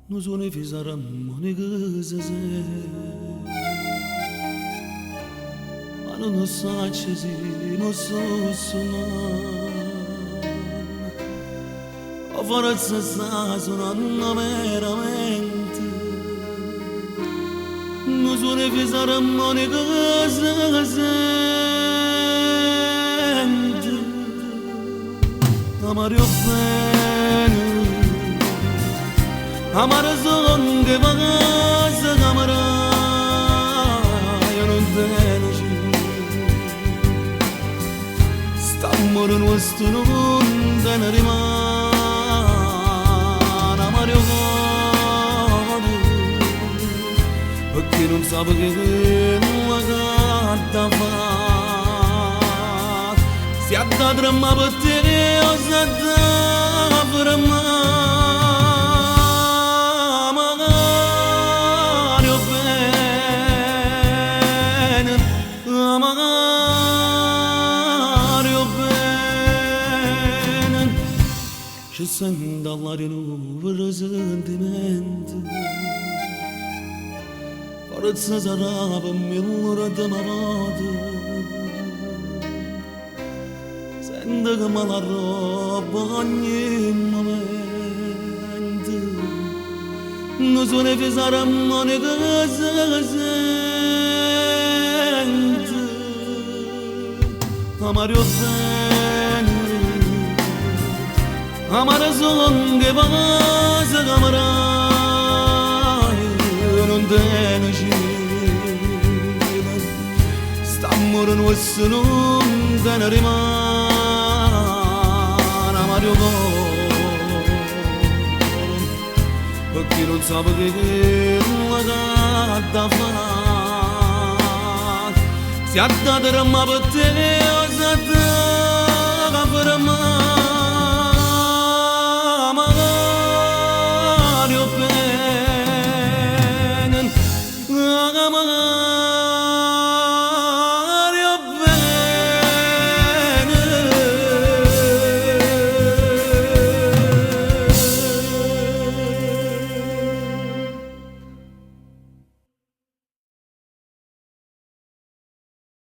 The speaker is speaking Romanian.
Nos unifizaram monegazeze Mano no sachezi no susuna Ovarazza sazuna meramente Nos unifizaram monegazeze Amario bene Amara zonge bagaza amara eu não tenho Stammoren wastu nun danariman Amario gane Perché non sabe che la gatta fa Si adda dramma per te o si adda per me Ci sento all'aria nuova sentimento Forza sarà per me l'ora di m'amate Sento che me la roba ogni momento Non sono fisare a monica che sente Amario bene Amara zonge bagaza amara non tenho jeito Stammoren wasu nun danariman Amario gane Perché non sabe che la gatta fa Si adda dramma per te